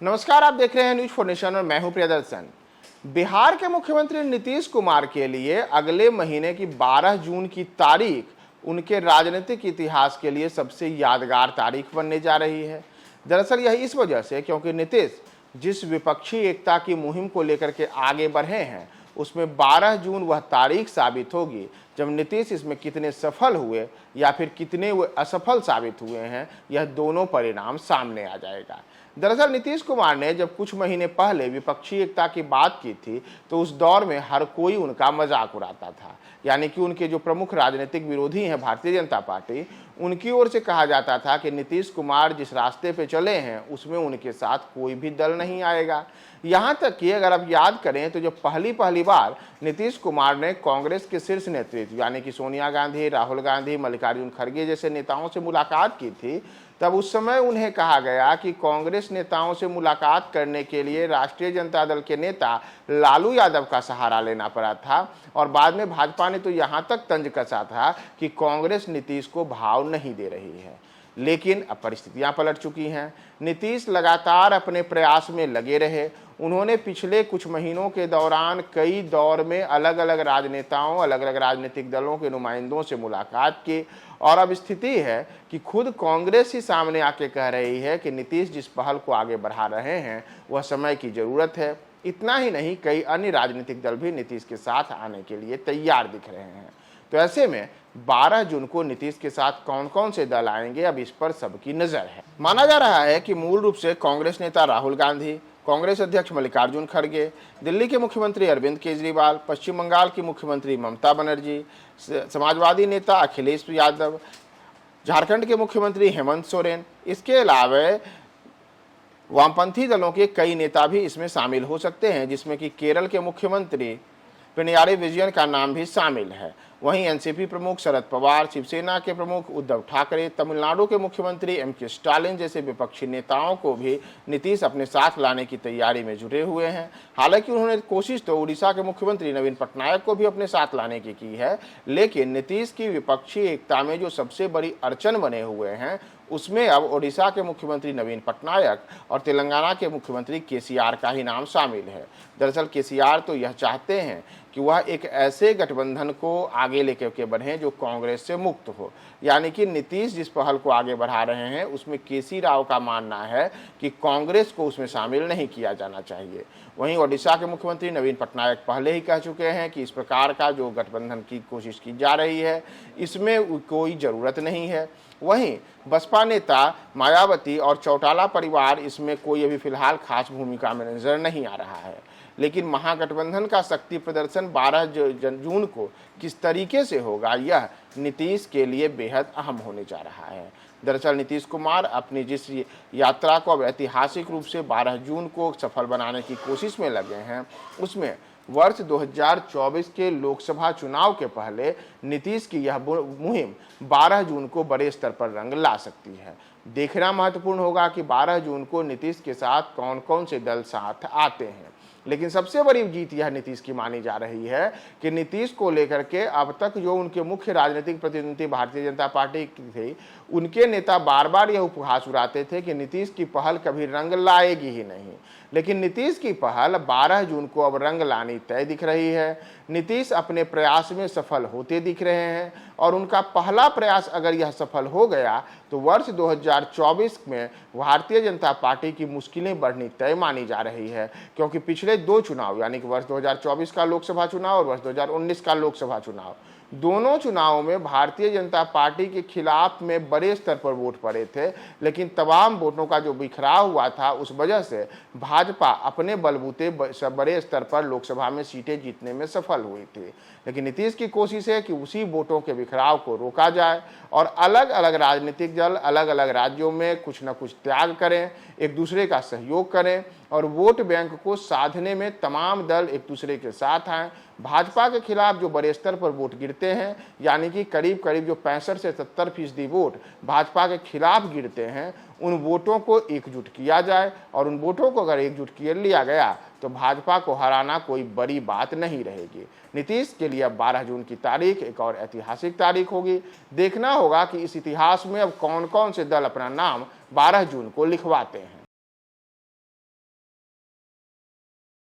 नमस्कार, आप देख रहे हैं न्यूज 4 नेशन और मैं हूं प्रियदर्शन। बिहार के मुख्यमंत्री नीतीश कुमार के लिए अगले महीने की 12 जून की तारीख उनके राजनीतिक इतिहास के लिए सबसे यादगार तारीख बनने जा रही है। दरअसल यह इस वजह से क्योंकि नीतीश जिस विपक्षी एकता की मुहिम को लेकर के आगे बढ़े हैं, उसमें 12 जून वह तारीख साबित होगी जब नीतीश इसमें कितने सफल हुए या फिर कितने वो असफल साबित हुए हैं, यह दोनों परिणाम सामने आ जाएगा। दरअसल नीतीश कुमार ने जब कुछ महीने पहले विपक्षी एकता की बात की थी, तो उस दौर में हर कोई उनका मजाक उड़ाता था। यानी कि उनके जो प्रमुख राजनीतिक विरोधी हैं भारतीय जनता पार्टी, उनकी ओर से कहा जाता था कि नीतीश कुमार जिस रास्ते पे चले हैं उसमें उनके साथ कोई भी दल नहीं आएगा। यहाँ तक कि अगर आप याद करें तो जब पहली बार नीतीश कुमार ने कांग्रेस के शीर्ष नेतृत्व यानी कि सोनिया गांधी, राहुल गांधी, मल्लिकार्जुन खड़गे जैसे नेताओं से मुलाकात की थी, तब उस समय उन्हें कहा गया कि कांग्रेस नेताओं से मुलाकात करने के लिए राष्ट्रीय जनता दल के नेता लालू यादव का सहारा लेना पड़ा था। और बाद में भाजपा ने तो यहाँ तक तंज कसा था कि कांग्रेस नीतीश को भाव नहीं दे रही है। लेकिन अब परिस्थितियां पलट चुकी हैं। नीतीश लगातार अपने प्रयास में लगे रहे। उन्होंने पिछले कुछ महीनों के दौरान कई दौर में अलग अलग राजनेताओं, अलग अलग राजनीतिक दलों के नुमाइंदों से मुलाकात की और अब स्थिति है कि खुद कांग्रेस ही सामने आके कह रही है कि नीतीश जिस पहल को आगे बढ़ा रहे हैं वह समय की जरूरत है। इतना ही नहीं, कई अन्य राजनीतिक दल भी नीतीश के साथ आने के लिए तैयार दिख रहे हैं। तो ऐसे में 12 जून को नीतीश के साथ कौन कौन से दल आएंगे, अब इस पर सबकी नजर है। माना जा रहा है कि मूल रूप से कांग्रेस नेता राहुल गांधी, कांग्रेस अध्यक्ष मल्लिकार्जुन खड़गे, दिल्ली के मुख्यमंत्री अरविंद केजरीवाल, पश्चिम बंगाल की मुख्यमंत्री ममता बनर्जी, समाजवादी नेता अखिलेश यादव, झारखंड के मुख्यमंत्री हेमंत सोरेन, इसके अलावा वामपंथी दलों के कई नेता भी इसमें शामिल हो सकते हैं, जिसमें कि केरल के मुख्यमंत्री पिनराई विजयन का नाम भी शामिल है। वहीं एनसीपी प्रमुख शरद पवार, शिवसेना के प्रमुख उद्धव ठाकरे, तमिलनाडु के मुख्यमंत्री एमके स्टालिन जैसे विपक्षी नेताओं को भी नीतीश अपने साथ लाने की तैयारी में जुटे हुए हैं। हालांकि उन्होंने कोशिश तो उड़ीसा के मुख्यमंत्री नवीन पटनायक को भी अपने साथ लाने की है, लेकिन नीतीश की विपक्षी एकता में जो सबसे बड़ी अड़चन बने हुए हैं उसमें अब ओडिशा के मुख्यमंत्री नवीन पटनायक और तेलंगाना के मुख्यमंत्री केसीआर का ही नाम शामिल है। दरअसल केसीआर तो यह चाहते हैं कि वह एक ऐसे गठबंधन को आगे लेकर के बढ़ें जो कांग्रेस से मुक्त हो। यानी कि नीतीश जिस पहल को आगे बढ़ा रहे हैं उसमें केसी राव का मानना है कि कांग्रेस को उसमें शामिल नहीं किया जाना चाहिए। वहीं ओडिशा के मुख्यमंत्री नवीन पटनायक पहले ही कह चुके हैं कि इस प्रकार का जो गठबंधन की कोशिश की जा रही है इसमें कोई ज़रूरत नहीं है। वहीं बसपा नेता मायावती और चौटाला परिवार इसमें कोई अभी फिलहाल खास भूमिका में नजर नहीं आ रहा है। लेकिन महागठबंधन का शक्ति प्रदर्शन 12 जून को किस तरीके से होगा, यह नीतीश के लिए बेहद अहम होने जा रहा है। दरअसल नीतीश कुमार अपनी जिस यात्रा को अब ऐतिहासिक रूप से 12 जून को सफल बनाने की कोशिश में लगे हैं, उसमें वर्ष 2024 के लोकसभा चुनाव के पहले नीतीश की यह मुहिम 12 जून को बड़े स्तर पर रंग ला सकती है। देखना महत्वपूर्ण होगा कि 12 जून को नीतीश के साथ कौन कौन से दल साथ आते हैं। लेकिन सबसे बड़ी जीत यह नीतीश की मानी जा रही है कि नीतीश को लेकर के अब तक जो उनके मुख्य राजनीतिक प्रतिद्वंदी भारतीय जनता पार्टी की थी, उनके नेता बार बार यह उपहास उड़ाते थे कि नीतीश की पहल कभी रंग लाएगी ही नहीं। लेकिन नीतीश की पहल 12 जून को अब रंग लानी तय दिख रही है। नीतीश अपने प्रयास में सफल होते दिख रहे हैं और उनका पहला प्रयास अगर यह सफल हो गया तो वर्ष 2024 में भारतीय जनता पार्टी की मुश्किलें बढ़नी तय मानी जा रही है। क्योंकि पिछले दो चुनाव यानी कि वर्ष 2024 का लोकसभा चुनाव और वर्ष 2019 का लोकसभा चुनाव, दोनों चुनावों में भारतीय जनता पार्टी के खिलाफ में बड़े स्तर पर वोट पड़े थे। लेकिन तमाम वोटों का जो बिखराव हुआ था उस वजह से भाजपा अपने बलबूते बड़े स्तर पर लोकसभा में सीटें जीतने में सफल हुई थी। लेकिन नीतीश की कोशिश है कि उसी वोटों के बिखराव को रोका जाए और अलग अलग राजनीतिक दल अलग अलग राज्यों में कुछ न कुछ त्याग करें, एक दूसरे का सहयोग करें और वोट बैंक को साधने में तमाम दल एक दूसरे के साथ आएँ। भाजपा के खिलाफ जो बड़े स्तर पर वोट गिरते हैं, यानी कि करीब करीब जो 65 से 70% वोट भाजपा के खिलाफ गिरते हैं, उन वोटों को एकजुट किया जाए और उन वोटों को अगर एकजुट किया लिया गया तो भाजपा को हराना कोई बड़ी बात नहीं रहेगी। नीतीश के लिए अब 12 जून की तारीख एक और ऐतिहासिक तारीख होगी। देखना होगा कि इस इतिहास में अब कौन कौन से दल अपना नाम 12 जून को लिखवाते हैं।